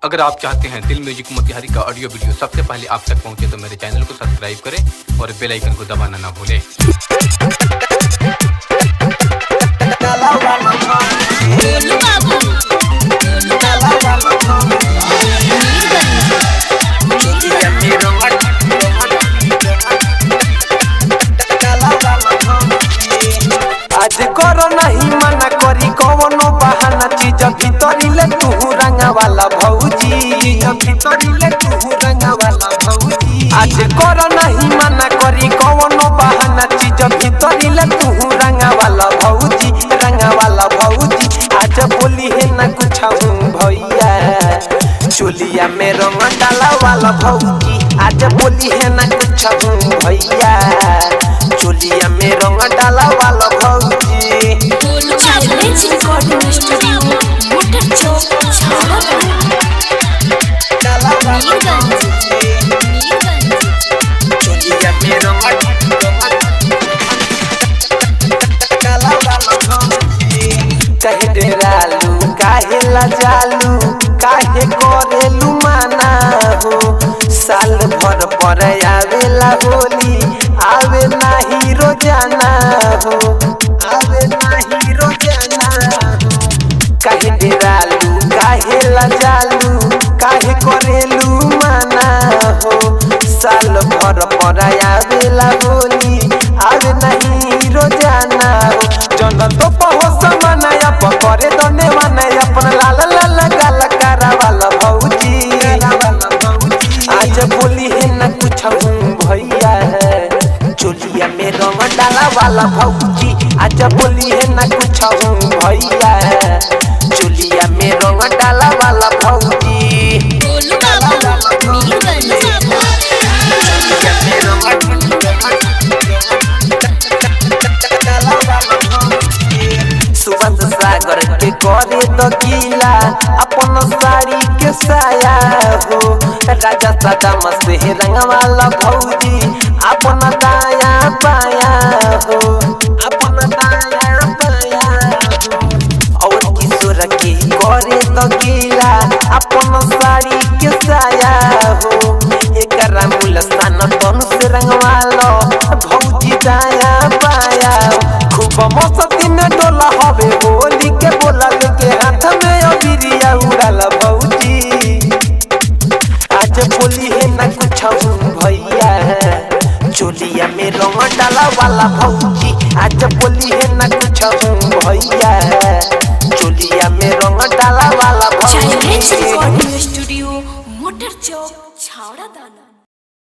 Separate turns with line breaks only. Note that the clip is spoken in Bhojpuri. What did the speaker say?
अगर आप चाहते हैं दिल म्यूजिक मोतिहारी का ऑडियो वीडियो सबसे पहले आप तक पहुंचे तो मेरे चैनल को सब्सक्राइब करें और बेल आइकन को दबाना ना भूलें।
आज करो नहीं मना करी कवनो बहाना चीज भीतरी ले तू रंगा वाला भौजी भीतरी ले तू रंगा वाला भौजी। आज करो नहीं मना करी कवनो बहाना चीज भीतरी ले तू रंगा वाला भौजी रंगा वाला भौजी। आज बोली है ना कुछ भैया चोलिया में रंग डाला वाला भौजी। आज बोली है ना कुछ भैया चोलिया में रंग डाला वाला भौजी। कहे डेरालू काहे लजालू काहे करेलू माना हो। साल भर पर आवेला होली आवे नाही रोजाना हो आवे नाही रोजाना हो। काहे डेरालू काहे लजालू काहे करेलू माना हो। साल भर पर आवेला होली आवे नहीं रोजाना हो। जन तो पहो समानया पकड़े दने माने अपन लाल लाल गाल करा वाला भौजी। आज बोली है ना कुछ भैया चोलिया में रंग डाला वाला भौजी। आज बोली है ना कुछ भैया चोलिया में रंग डाला वाला भौजी। सुबंध सागर के करे तो गीला अपन साड़ी के साया हो। राजा सदाम से रंग वाला भौजी अपन दाया पाया हो अपन दाया पाया हो। और किशोर के करे तो गीला अपन साड़ी के साया हो। एकरा मूल स्थान तनु से रंग वाला भौजी दाया पाया हो। खूब मस्ती में डोला हवे होली के बोला लेके हाथ में अबिरिया उड़ाला भौजी। आज बोली है ना कुछ भैया चोलिया में रंग डाला वाला भौजी। आज बोली है ना कुछ भैया चोलिया में रंग डाला वाला भौजी।
स्टूडियो मोटर चौक छावड़ा दाना।